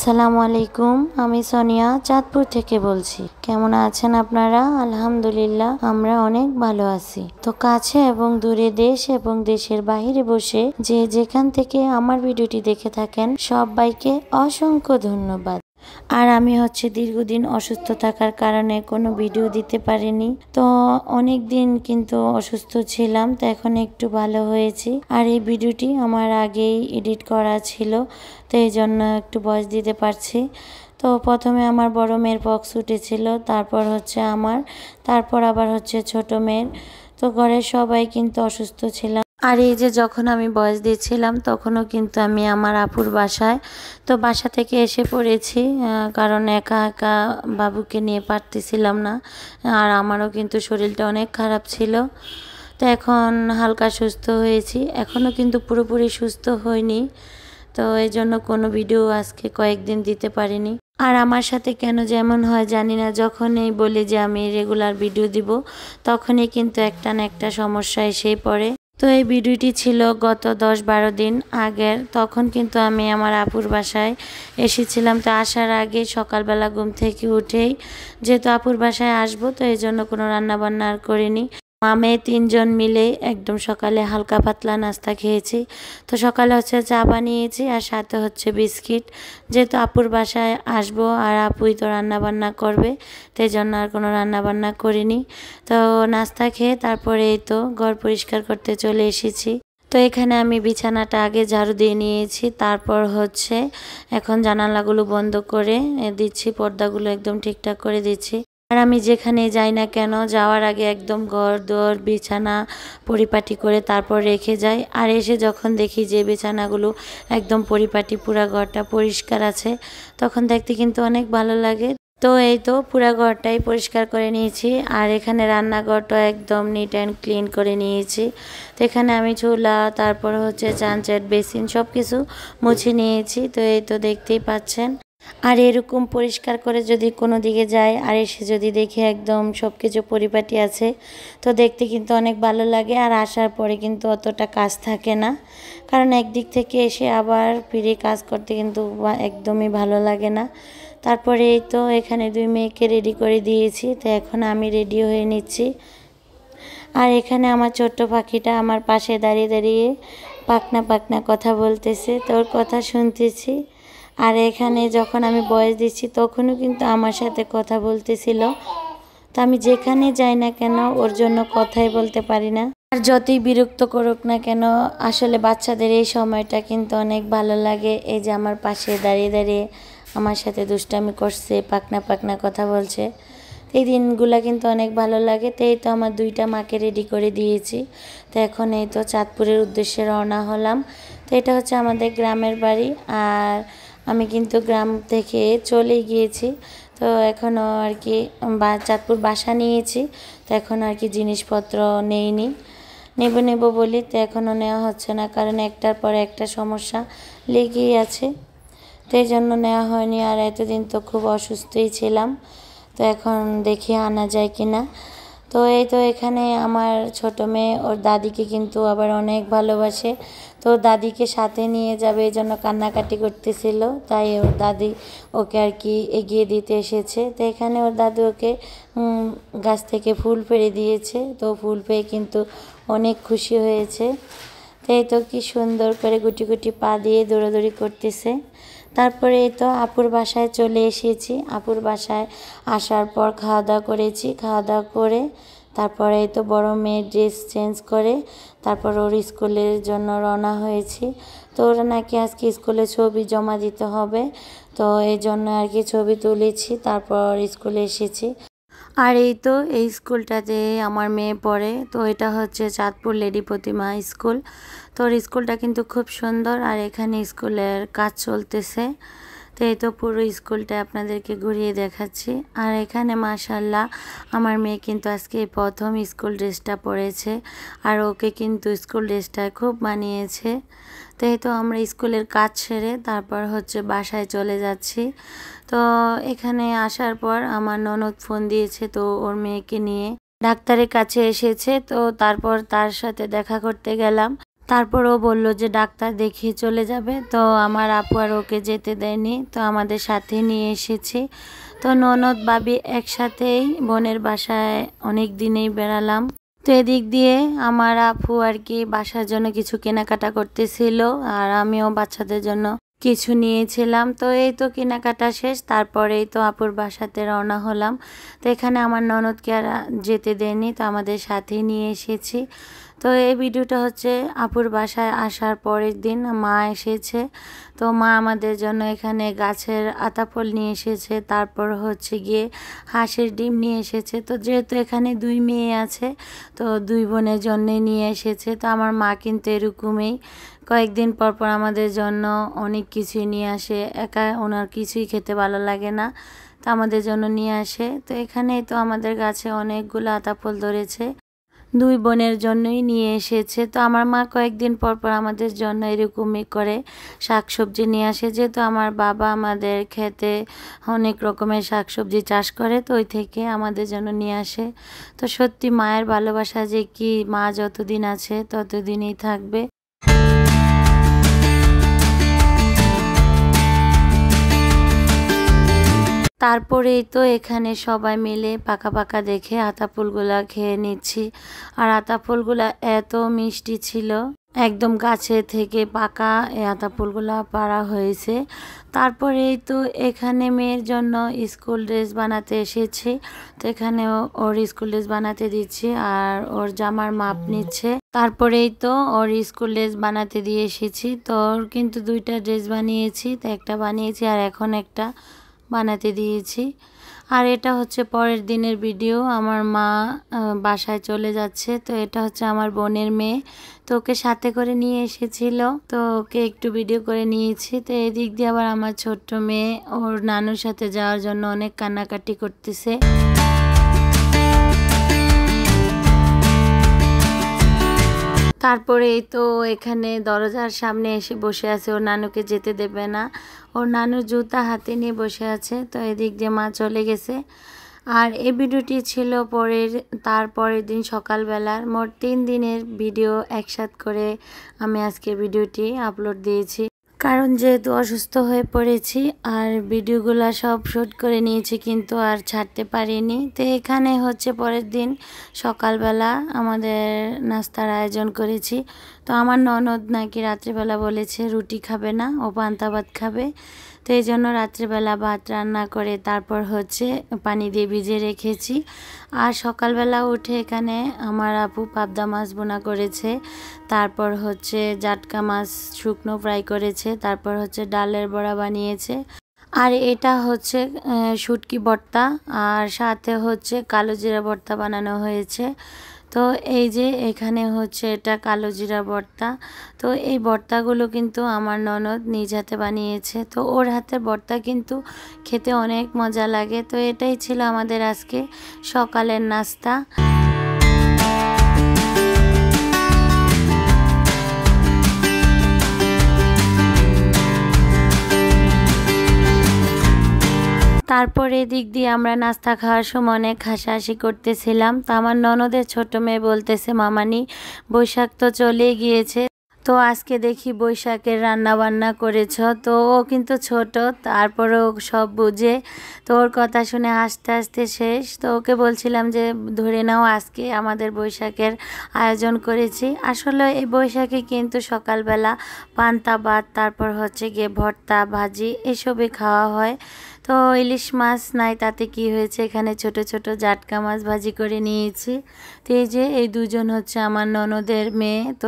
আসসালামু আলাইকুম। আমি সোনিয়া চাঁদপুর থেকে বলছি। কেমন আছেন আপনারা? আলহামদুলিল্লাহ আমরা অনেক ভালো আছি। তো কাছে এবং দূরে, দেশ এবং দেশের বাইরে বসে যে যেখান থেকে আমার ভিডিওটি দেখে থাকেন সবাইকে অসংখ্য ধন্যবাদ। আর আমি দীর্ঘদিন অসুস্থ থাকার কারণে কোনো ভিডিও দিতে পারিনি। তো অনেক দিন কিন্তু অসুস্থ ছিলাম, তো এখন একটু ভালো হয়েছি। আর এই ভিডিওটি আমার আগেই এডিট করা ছিল, তো এই জন্য একটু ভয়েস দিতে পারছি। তো প্রথমে আমার বড় মেয়ের পক্স উঠেছিল, তারপর তারপর আবার ছোট মেয়ের। তো ঘরের সবাই কিন্তু অসুস্থ ছিলাম। আর এই যে যখন আমি বয়স দিচ্ছিলাম তখনও কিন্তু আমি আমার আপুর বাসায়, তো বাসা থেকে এসে পড়েছি, কারণ একা একা বাবুকে নিয়ে পারতেছিলাম না। আর আমারও কিন্তু শরীরটা অনেক খারাপ ছিল। তো এখন হালকা সুস্থ হয়েছি, এখনও কিন্তু পুরোপুরি সুস্থ হইনি। তো এই জন্য কোনো ভিডিও আজকে কয়েকদিন দিতে পারিনি। আর আমার সাথে কেন যেমন হয় জানি না, যখনই বলি যে আমি রেগুলার ভিডিও দিব তখনই কিন্তু একটা না একটা সমস্যা এসেই পড়ে। তো এই ভিডিওটি ছিল গত 10-12 দিন আগের। তখন কিন্তু আমি আমার আপুর বাসায় এসেছিলাম। তো আসার আগে সকালবেলা ঘুম থেকে উঠেই, যেহেতু আপুর বাসায় আসবো, তো এই জন্য কোনো রান্নাবান্না আর করিনি। মেয়ে 3জন মিলে একদম সকালে হালকা পাতলা নাস্তা খেয়েছি। তো সকালে চা বানিয়েছি আর সাথে বিস্কিট, যেহেতু আপুর বাসায় আসবো আর আপুই তো রান্নাবান্না করবে, তো এই জন্য আর কোনো রান্নাবান্না করিনি। তো নাস্তা খেয়ে তারপরে এই তো ঘর পরিষ্কার করতে চলে এসেছি। তো এখানে আমি বিছানাটা আগে ঝাড়ু দিয়ে নিয়েছি, তারপর এখন জানালাগুলো বন্ধ করে দিচ্ছি, পর্দাগুলো একদম ঠিকঠাক করে দিচ্ছি। আর আমি যেখানে যাই না কেন যাওয়ার আগে একদম ঘর দোর বিছানা পরিপাটি করে তারপর রেখে যাই। আর এসে যখন দেখি যে বিছানাগুলো একদম পরিপাটি, পুরা ঘরটা পরিষ্কার আছে, তখন দেখতে কিন্তু অনেক ভালো লাগে। তো এই তো পুরা ঘরটাই পরিষ্কার করে নিয়েছি। আর এখানে রান্নাঘরটা একদম নিট অ্যান্ড ক্লিন করে নিয়েছি। তো এখানে আমি চুলা, তারপর চানচেট, বেসিন সব কিছু মুছে নিয়েছি। তো এই তো দেখতেই পাচ্ছেন। আর এরকম পরিষ্কার করে যদি কোনো দিকে যায় আর এসে যদি দেখি একদম সব কিছু পরিপাটি আছে, তো দেখতে কিন্তু অনেক ভালো লাগে। আর আসার পরে কিন্তু অতটা কাজ থাকে না, কারণ একদিক থেকে এসে আবার ফিরে কাজ করতে কিন্তু একদমই ভালো লাগে না। তারপরে এই তো এখানে 2 মেয়েকে রেডি করে দিয়েছি, তো এখন আমি রেডি হয়ে নিচ্ছি। আর এখানে আমার ছোট্ট পাখিটা আমার পাশে দাঁড়িয়ে দাঁড়িয়ে পাকনা পাকনা কথা বলতেছে, তোর কথা শুনতেছি। আর এখানে যখন আমি ভয়েস দিচ্ছি তখনও কিন্তু আমার সাথে কথা বলতেছিল। তো আমি যেখানে যাই না কেন ওর জন্য কথাই বলতে পারি না। আর যতই বিরক্ত করুক না কেন, আসলে বাচ্চাদের এই সময়টা কিন্তু অনেক ভালো লাগে। এই যে আমার পাশে দাঁড়িয়ে দাঁড়িয়ে আমার সাথে দুষ্টামি করছে, পাকনা পাকনা কথা বলছে, এই দিনগুলা কিন্তু অনেক ভালো লাগে। তো এই তো আমার 2টা মাকে রেডি করে দিয়েছি। তো এখন এই তো চাঁদপুরের উদ্দেশ্যে রওনা হলাম। তো এটা আমাদের গ্রামের বাড়ি, আর আমি কিন্তু গ্রাম থেকে চলে গিয়েছি। তো এখনও আর কি চাঁদপুর বাসা নিয়েছি, তো এখন আর কি জিনিসপত্র নেইনি, নেব বলি, তো এখনও নেওয়া হচ্ছে না, কারণ একটার পর একটা সমস্যা লেগেই আছে। তো এই জন্য নেওয়া হয়নি। আর এতদিন তো খুব অসুস্থই ছিলাম, তো এখন দেখি আনা যায় কিনা। তো এই তো এখানে আমার ছোট মেয়ে ওর দাদিকে কিন্তু আবার অনেক ভালোবাসে, তো দাদিকে সাথে নিয়ে যাবে এই জন্য কান্নাকাটি করতেছিল, তাই ওর দাদি ওকে আর কি এগিয়ে দিতে এসেছে। তো এখানে ওর দাদু ওকে গাছ থেকে ফুল পেড়ে দিয়েছে, তো ফুল পেয়ে কিন্তু অনেক খুশি হয়েছে। তো এই তো কি সুন্দর করে গুটি গুটি পা দিয়ে দৌড়াদৌড়ি করতেছে। তারপরে এই তো আপুর বাসায় চলে এসেছি। আপুর বাসায় আসার পর খাওয়া দাওয়া করেছি, খাওয়া দাওয়া করে তারপরে এই তো বড় মেয়ের ড্রেস চেঞ্জ করে তারপর ওর স্কুলের জন্য রওনা হয়েছি। তো ওরা নাকি আজকে স্কুলে ছবি জমা দিতে হবে, তো এই জন্য আর কি ছবি তুলেছি, তারপর স্কুলে এসেছি। আর এই তো এই স্কুলটাতে আমার মেয়ে পড়ে, তো এটা চাঁদপুর লেডি প্রতিমা স্কুল। তো ওর স্কুলটা কিন্তু খুব সুন্দর, আর এখানে স্কুলের কাজ চলতেছে। তো এই তো পুরো স্কুলটা আপনাদেরকে ঘুরিয়ে দেখাচ্ছি। আর এখানে মাশাল্লাহ আমার মেয়ে কিন্তু আজকে প্রথম স্কুল ড্রেসটা পরেছে, আর ওকে কিন্তু স্কুল ড্রেসটা খুব মানিয়েছে। তো এই তো আমরা স্কুলের কাজ সেরে তারপর বাসায় চলে যাচ্ছি। তো এখানে আসার পর আমার ননদ ফোন দিয়েছে, তো ওর মেয়েকে নিয়ে ডাক্তারের কাছে এসেছে, তো তারপর তার সাথে দেখা করতে গেলাম। তারপর ও বলল যে ডাক্তার দেখিয়ে চলে যাবে। তো আমার আপু আর ওকে যেতে দেয়নি, তো আমাদের সাথে নিয়ে এসেছি। তো ননদ ভাবি একসাথেই বোনের বাসায় অনেক দিনেই বেড়ালাম। তো এদিক দিয়ে আমার আপু আর কি বাসার জন্য কিছু কেনাকাটা করতেছিল, আর আমিও বাচ্চাদের জন্য কিছু নিয়েছিলাম। তো এই তো কেনাকাটা শেষ, তারপরেই তো আপুর বাসাতে রওনা হলাম। তো এখানে আমার ননদকে আর যেতে দেয়নি, তো আমাদের সাথেই নিয়ে এসেছি। তো এই ভিডিওটা হচ্ছে আপুর বাসায় আসার পরের দিন মা এসেছে। তো মা আমাদের জন্য এখানে গাছের আতাফল নিয়ে এসেছে, তারপর হচ্ছে গিয়ে হাঁসের ডিম নিয়ে এসেছে। তো যেহেতু এখানে 2 মেয়ে আছে, তো 2 বোনের জন্যে নিয়ে এসেছে। তো আমার মা কিন্তু এরকমই কয়েকদিন পর পর আমাদের জন্য অনেক কিছুই নিয়ে আসে, একা ওনার কিছুই খেতে ভালো লাগে না, তো আমাদের জন্য নিয়ে আসে। তো এখানেই তো আমাদের গাছে অনেকগুলো আতাফল ধরেছে, 2 বোনের জন্যই নিয়ে এসেছে। তো আমার মা কয়েকদিন পর পর আমাদের জন্য এরকমই করে শাকসবজি নিয়ে আসে, যেহেতু আমার বাবা আমাদের খেতে অনেক রকমের শাকসবজি চাষ করে, তো ওই থেকে আমাদের জন্য নিয়ে আসে। তো সত্যি মায়ের ভালোবাসা যে কি, মা যতদিন আছে ততদিনই থাকবে। তারপরেই তো এখানে সবাই মিলে পাকা পাকা দেখে আতাফলগুলা খেয়ে নিচ্ছি। আর আতাফলগুলা এত মিষ্টি ছিল, একদম গাছে থেকে পাকা এই আতাফলগুলা পাড়া হয়েছে। তারপরেই তো এখানে মেয়ের জন্য স্কুল ড্রেস বানাতে এসেছি। তো এখানে ওর স্কুল ড্রেস বানাতে দিচ্ছি আর ওর জামার মাপ নিচ্ছে। তারপরেই তো ওর স্কুল ড্রেস বানাতে দিয়ে এসেছি। তো ওর কিন্তু 2টা ড্রেস বানিয়েছি, তো একটা বানিয়েছি আর এখন একটা বানাতে দিয়েছি। আর এটা হচ্ছে পরের দিনের ভিডিও, আমার মা বাসায় চলে যাচ্ছে। তো এটা হচ্ছে আমার বোনের মেয়ে, তো ওকে সাথে করে নিয়ে এসেছিল, তো ওকে একটু ভিডিও করে নিয়েছি। তো এদিক দিয়ে আবার আমার ছোট্ট মেয়ে ওর নানুর সাথে যাওয়ার জন্য অনেক কান্নাকাটি করতেছে। তারপরে এই তো এখানে দরজার সামনে এসে বসে আছে, ওর নানুকে যেতে দেবে না, ওর নানু জুতা হাতে নিয়ে বসে আছে। তো এদিক দিয়ে মা চলে গেছে। আর এই ভিডিওটি ছিল তারপরের দিন সকালবেলার, মোট 3 দিনের ভিডিও একসাথে করে আমি আজকে ভিডিওটি আপলোড দিয়েছি, কারণ যেহেতু অসুস্থ হয়ে পড়েছি আর ভিডিওগুলো সব শুট করে নিয়েছি কিন্তু আর ছাড়তে পারিনি। তো এখানে হচ্ছে পরের দিন সকালবেলা আমাদের নাস্তার আয়োজন করেছি। তো আমার ননদ নাকি রাত্রিবেলা বলেছে রুটি খাবে না, ও পান্তা ভাত খাবে। তো এই জন্য রাত্রিবেলা ভাত রান্না করে তারপর হচ্ছে পানি দিয়ে ভিজিয়ে রেখেছি। আর সকালবেলা উঠে এখানে আমার আপু পাবদা মাছ বোনা করেছে, তারপর হচ্ছে জাটকা মাছ শুকনো ফ্রাই করেছে, তারপর হচ্ছে ডালের বড়া বানিয়েছে। আর এটা হচ্ছে শুটকি ভর্তা, আর সাথে হচ্ছে কালো জিরা ভর্তা বানানো হয়েছে। তো এই যে এখানে হচ্ছে এটা কালো জিরা ভর্তা। তো এই ভর্তাগুলো কিন্তু আমার ননদ নিজ হাতে বানিয়েছে, তো ওর হাতের ভর্তা কিন্তু খেতে অনেক মজা লাগে। তো এটাই ছিল আমাদের আজকে সকালের নাস্তা। তারপর এদিক দিয়ে আমরা নাস্তা খাওয়ার সময় অনেক হাসাহাসি করতেছিলাম। তো আমার ননদের ছোট মেয়ে বলতেছে, মামানি বৈশাখ তো চলে গিয়েছে, তো আজকে দেখি বৈশাখের রান্না বান্না করেছ। তো ও কিন্তু ছোট, তারপরেও সব বুঝে। তো ওর কথা শুনে হাসতে হাসতে শেষ। তো ওকে বলছিলাম যে ধরে নাও আজকে আমাদের বৈশাখের আয়োজন করেছি। আসলে এই বৈশাখে কিন্তু সকালবেলা পান্তা ভাত, তারপর হচ্ছে গিয়ে ভর্তা ভাজি এসবই খাওয়া হয়। তো ইলিশ মাছ নাই তাতে কি হয়েছে, এখানে ছোট ছোট জাটকা মাছ ভাজি করে নিয়েছি। তো এই যে এই দুজন হচ্ছে আমার ননদের মেয়ে। তো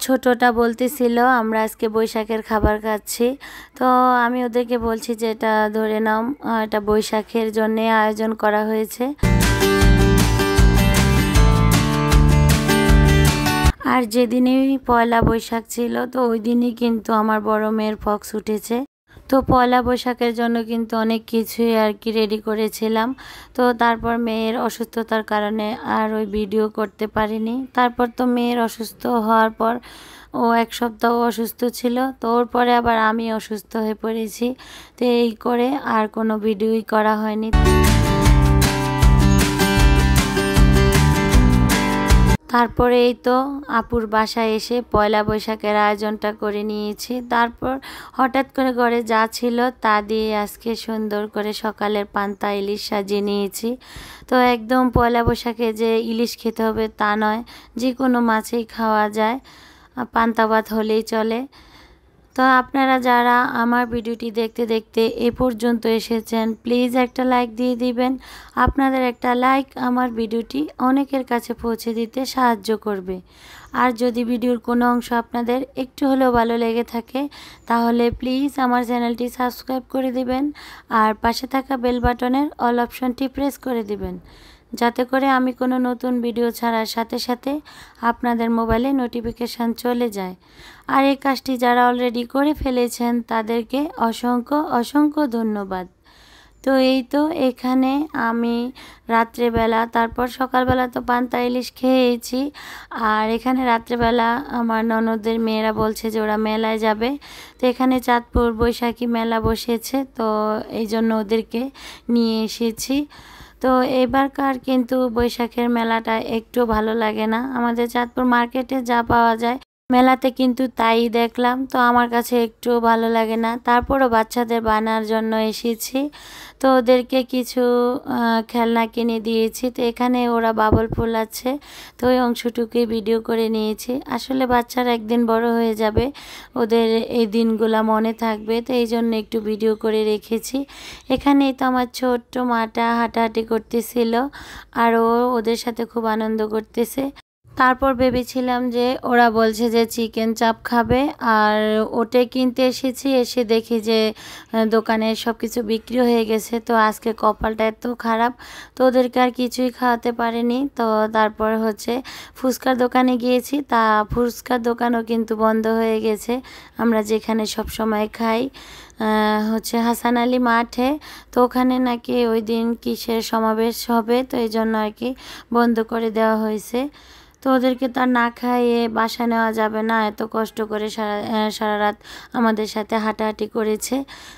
ছোটটা বলতেছিল আমরা আজকে বৈশাখের খাবার খাচ্ছি। তো আমি ওদেরকে বলছি যে এটা ধরে নাও এটা বৈশাখের জন্যে আয়োজন করা হয়েছে। আর যেদিনই পয়লা বৈশাখ ছিল, তো ওই দিনই কিন্তু আমার বড় মেয়ের পক্স উঠেছে। তো পয়লা বৈশাখের জন্য কিন্তু অনেক কিছুই আর কি রেডি করেছিলাম। তো তারপর মেয়ের অসুস্থতার কারণে আর ওই ভিডিও করতে পারিনি। তারপর তো মেয়ের অসুস্থ হওয়ার পর ও 1 সপ্তাহ অসুস্থ ছিল, তো ওর পরে আবার আমি অসুস্থ হয়ে পড়েছি। তো এই করে আর কোনো ভিডিওই করা হয়নি। তারপরে এই তো আপুর বাসায় এসে পয়লা বৈশাখের আয়োজনটা করে নিয়েছি। তারপর হঠাৎ করে ঘরে যা ছিল তা দিয়ে আজকে সুন্দর করে সকালের পান্তা ইলিশ সাজিয়ে নিয়েছি। তো একদম পয়লা বৈশাখে যে ইলিশ খেতে হবে তা নয়, যে কোনো মাছই খাওয়া যায়, পান্তা ভাত হলেই চলে। তো আপনারা যারা আমার ভিডিওটি দেখতে দেখতে এ পর্যন্ত এসেছেন, প্লিজ একটা লাইক দিয়ে দিবেন। আপনাদের একটা লাইক আমার ভিডিওটি অনেকের কাছে পৌঁছে দিতে সাহায্য করবে। আর যদি ভিডিওর কোনো অংশ আপনাদের একটু হলেও ভালো লেগে থাকে, তাহলে প্লিজ আমার চ্যানেলটি সাবস্ক্রাইব করে দিবেন আর পাশে থাকা বেল বাটনের অল অপশনটি প্রেস করে দিবেন, যাতে করে আমি কোনো নতুন ভিডিও ছাড়ার সাথে সাথে আপনাদের মোবাইলে নোটিফিকেশান চলে যায়। আর এই কাজটি যারা অলরেডি করে ফেলেছেন তাদেরকে অসংখ্য অসংখ্য ধন্যবাদ। তো এই তো এখানে আমি রাত্রেবেলা, তারপর সকালবেলা তো পান্তা ইলিশ খেয়েছি, আর এখানে রাত্রেবেলা আমার ননদের মেয়েরা বলছে যে ওরা মেলায় যাবে। তো এখানে চাঁদপুর বৈশাখী মেলা বসেছে, তো এই জন্য ওদেরকে নিয়ে এসেছি। তো এবারকার কিন্তু বৈশাখের মেলাটা একটু ভালো লাগে না। আমাদের চাঁদপুর মার্কেটে যা পাওয়া যায় মেলাতে কিন্তু তাই দেখলাম, তো আমার কাছে একটু ভালো লাগে না। তারপরও বাচ্চাদের বানার জন্য এসেছি, তো ওদেরকে কিছু খেলনা কিনে দিয়েছি। তো এখানে ওরা বাবল ফুল আছে, তো ওই অংশটুকুই ভিডিও করে নিয়েছি। আসলে বাচ্চারা একদিন বড় হয়ে যাবে, ওদের এই দিনগুলো মনে থাকবে, তো এই জন্য একটু ভিডিও করে রেখেছি। এখানেই তো আমার ছোট্ট মাটা হাঁটাহাঁটি করতেছিল, আর ওদের সাথে খুব আনন্দ করতেছে। তারপর ভেবেছিলাম যে ওরা বলছে যে চিকেন চাপ খাবে, আর ওটাই কিনতে এসেছি। এসে দেখি যে দোকানে সব কিছু বিক্রি হয়ে গেছে। তো আজকে কপালটা এত খারাপ, তো ওদেরকে আর কিছুই খাওয়াতে পারিনি। তো তারপর হচ্ছে ফুচকার দোকানে গিয়েছি, তা ফুচকার দোকানও কিন্তু বন্ধ হয়ে গেছে। আমরা যেখানে সব সময় খাই হচ্ছে হাসান আলী মাঠে, তো ওখানে নাকি ওই দিন কিসের সমাবেশ হবে, তো এই জন্য আর কি বন্ধ করে দেওয়া হয়েছে। তো ওদেরকে তো আর না খাইয়ে বাসা নেওয়া যাবে না, এত কষ্ট করে সারা রাত আমাদের সাথে হাঁটাহাঁটি করেছে।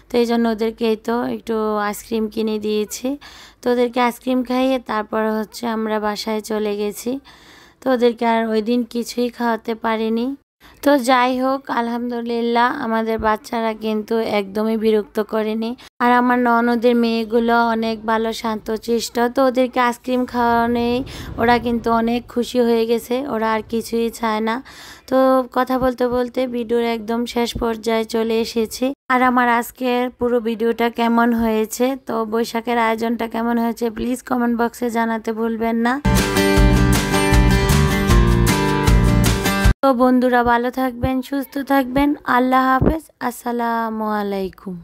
তো এই জন্য ওদেরকে এই তো একটু আইসক্রিম কিনে দিয়েছি। তো ওদেরকে আইসক্রিম খাইয়ে তারপর হচ্ছে আমরা বাসায় চলে গেছি। তো ওদেরকে আর ওই দিন কিছুই খাওয়াতে পারিনি। তো যাই হোক, আলহামদুলিল্লাহ আমাদের বাচ্চারা কিন্তু একদমই বিরক্ত করেনি। আর আমার ননদের মেয়েগুলো অনেক ভালো শান্তশিষ্ট, তো ওদেরকে আইসক্রিম খাওয়ানোই ওরা কিন্তু অনেক খুশি হয়ে গেছে, ওরা আর কিছুই চায় না। তো কথা বলতে বলতে ভিডিওর একদম শেষ পর্যায়ে চলে এসেছি। আর আমার আজকের পুরো ভিডিওটা কেমন হয়েছে, তো বৈশাখের আয়োজনটা কেমন হয়েছে, প্লিজ কমেন্ট বক্সে জানাতে ভুলবেন না। তো বন্ধুরা ভালো থাকবেন, সুস্থ থাকবেন। আল্লাহ হাফেজ, আসসালামু আলাইকুম।